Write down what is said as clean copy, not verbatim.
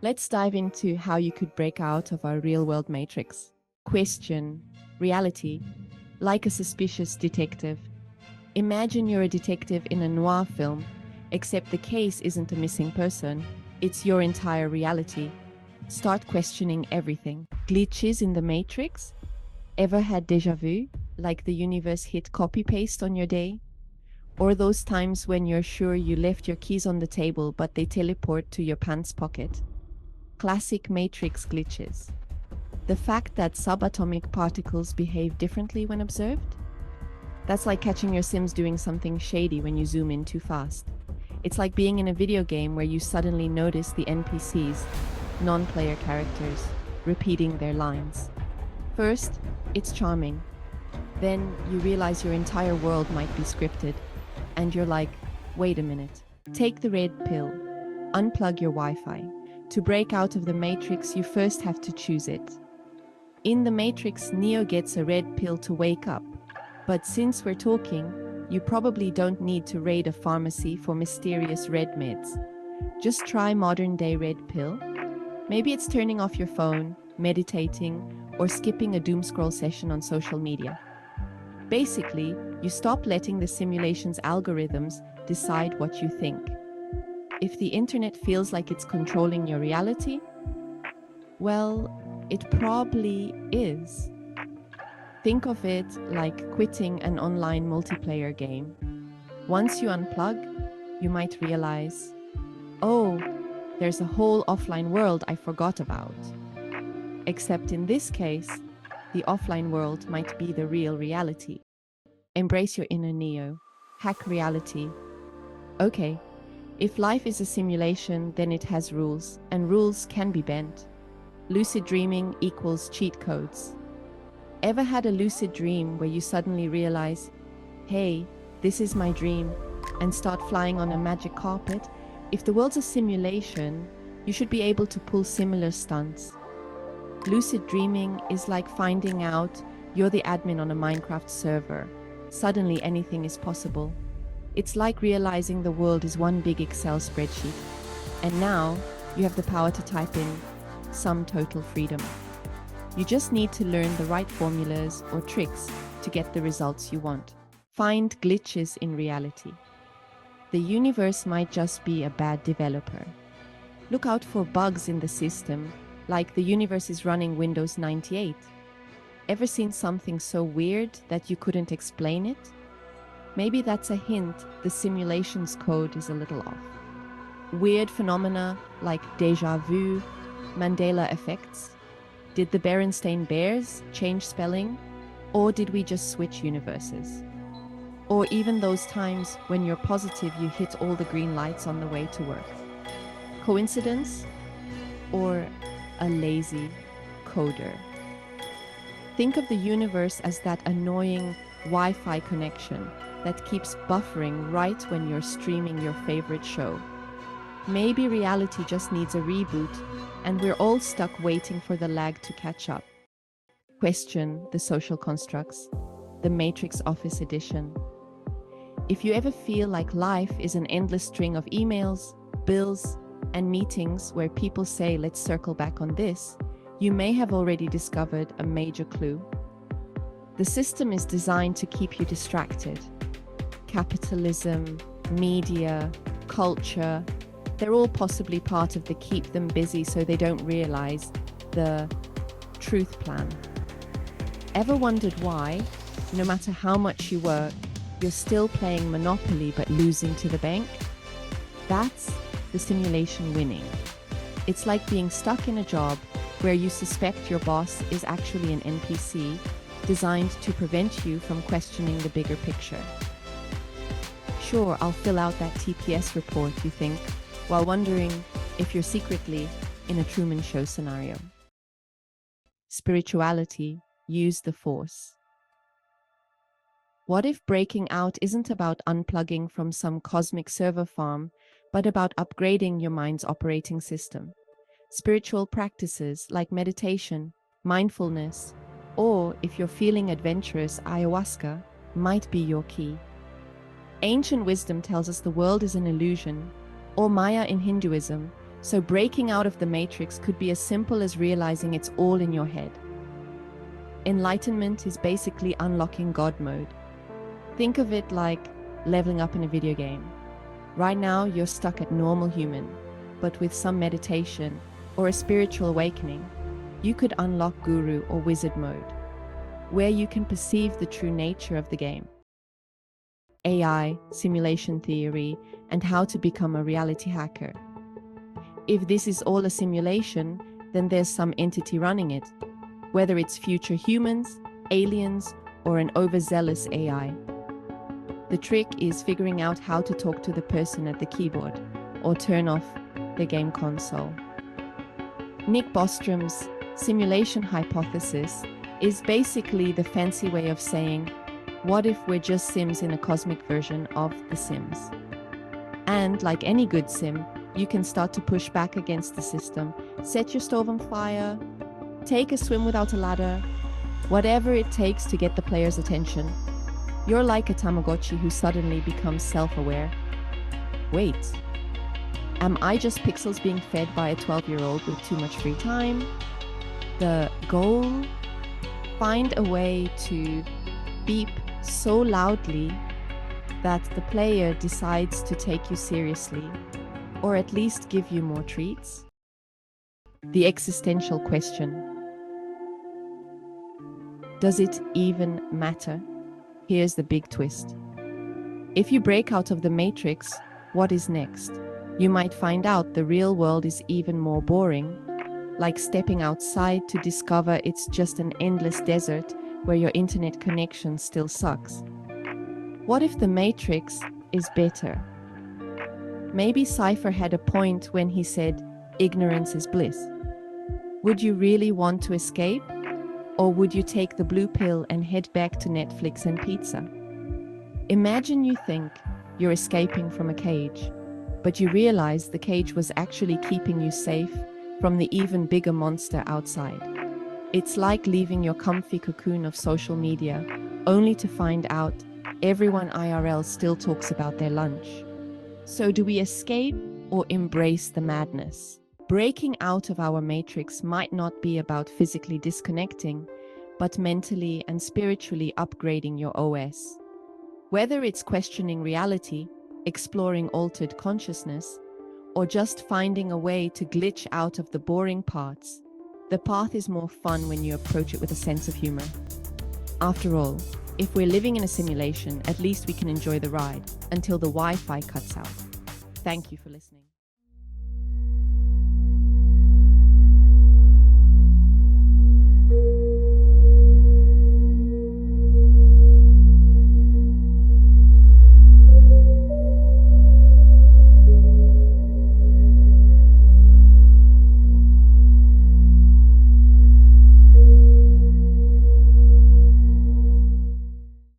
Let's dive into how you could break out of our real-world matrix. Question reality, like a suspicious detective. Imagine you're a detective in a noir film, except the case isn't a missing person, it's your entire reality. Start questioning everything. Glitches in the matrix? Ever had déjà vu, like the universe hit copy-paste on your day? Or those times when you're sure you left your keys on the table but they teleport to your pants pocket? Classic matrix glitches. The fact that subatomic particles behave differently when observed? That's like catching your Sims doing something shady when you zoom in too fast. It's like being in a video game where you suddenly notice the NPCs, non-player characters, repeating their lines. First, it's charming. Then you realize your entire world might be scripted, and you're like, wait a minute. Take the red pill. Unplug your Wi-Fi. To break out of the matrix, you first have to choose it. In the matrix, Neo gets a red pill to wake up. But since we're talking, you probably don't need to raid a pharmacy for mysterious red meds. Just try modern-day red pill. Maybe it's turning off your phone, meditating, or skipping a doom scroll session on social media. Basically, you stop letting the simulation's algorithms decide what you think. If the internet feels like it's controlling your reality, well, it probably is. Think of it like quitting an online multiplayer game. Once you unplug, you might realize, oh, there's a whole offline world I forgot about. Except in this case, the offline world might be the real reality. Embrace your inner Neo. Hack reality. Okay, if life is a simulation, then it has rules, and rules can be bent. Lucid dreaming equals cheat codes. Ever had a lucid dream where you suddenly realize, hey, this is my dream, and start flying on a magic carpet? If the world's a simulation, you should be able to pull similar stunts. Lucid dreaming is like finding out you're the admin on a Minecraft server. Suddenly anything is possible. It's like realizing the world is one big Excel spreadsheet. And now you have the power to type in some total freedom. You just need to learn the right formulas or tricks to get the results you want. Find glitches in reality. The universe might just be a bad developer. Look out for bugs in the system, like the universe is running Windows 98. Ever seen something so weird that you couldn't explain it? Maybe that's a hint the simulation's code is a little off. Weird phenomena like déjà vu, Mandela effects. Did the Berenstain Bears change spelling? Or did we just switch universes? Or even those times when you're positive you hit all the green lights on the way to work. Coincidence? Or a lazy coder? Think of the universe as that annoying Wi-Fi connection that keeps buffering right when you're streaming your favorite show. Maybe reality just needs a reboot, and we're all stuck waiting for the lag to catch up. Question the social constructs, the Matrix Office Edition. If you ever feel like life is an endless string of emails, bills, and meetings where people say, let's circle back on this, you may have already discovered a major clue. The system is designed to keep you distracted. Capitalism, media, culture, they're all possibly part of the keep them busy so they don't realize the truth plan. Ever wondered why, no matter how much you work, you're still playing Monopoly but losing to the bank? That's the simulation winning. It's like being stuck in a job where you suspect your boss is actually an NPC designed to prevent you from questioning the bigger picture. Sure, I'll fill out that TPS report, you think, while wondering if you're secretly in a Truman Show scenario. Spirituality, use the Force. What if breaking out isn't about unplugging from some cosmic server farm, but about upgrading your mind's operating system? Spiritual practices like meditation, mindfulness, or if you're feeling adventurous, ayahuasca might be your key. Ancient wisdom tells us the world is an illusion, or Maya in Hinduism, So breaking out of the matrix could be as simple as realizing it's all in your head. Enlightenment is basically unlocking God mode. Think of it like leveling up in a video game. Right now, you're stuck at normal human, but with some meditation or a spiritual awakening, you could unlock guru or wizard mode, where you can perceive the true nature of the game. AI, simulation theory, and how to become a reality hacker. If this is all a simulation, then there's some entity running it, whether it's future humans, aliens, or an overzealous AI. The trick is figuring out how to talk to the person at the keyboard or turn off the game console. Nick Bostrom's simulation hypothesis is basically the fancy way of saying, what if we're just Sims in a cosmic version of The Sims? And like any good sim, you can start to push back against the system, set your stove on fire, take a swim without a ladder, whatever it takes to get the player's attention. You're like a Tamagotchi who suddenly becomes self-aware. Wait, am I just pixels being fed by a 12-year-old with too much free time? The goal? Find a way to beep so loudly that the player decides to take you seriously, or at least give you more treats. The existential question. Does it even matter? Here's the big twist. If you break out of the matrix, what is next? You might find out the real world is even more boring, like stepping outside to discover it's just an endless desert where your internet connection still sucks. What if the matrix is better? Maybe Cypher had a point when he said, ignorance is bliss. Would you really want to escape? Or would you take the blue pill and head back to Netflix and pizza? Imagine you think you're escaping from a cage, but you realize the cage was actually keeping you safe from the even bigger monster outside. It's like leaving your comfy cocoon of social media, only to find out everyone IRL still talks about their lunch. So do we escape or embrace the madness? Breaking out of our matrix might not be about physically disconnecting, but mentally and spiritually upgrading your OS. Whether it's questioning reality, exploring altered consciousness, or just finding a way to glitch out of the boring parts, the path is more fun when you approach it with a sense of humor. After all, if we're living in a simulation, at least we can enjoy the ride until the Wi-Fi cuts out. Thank you for listening.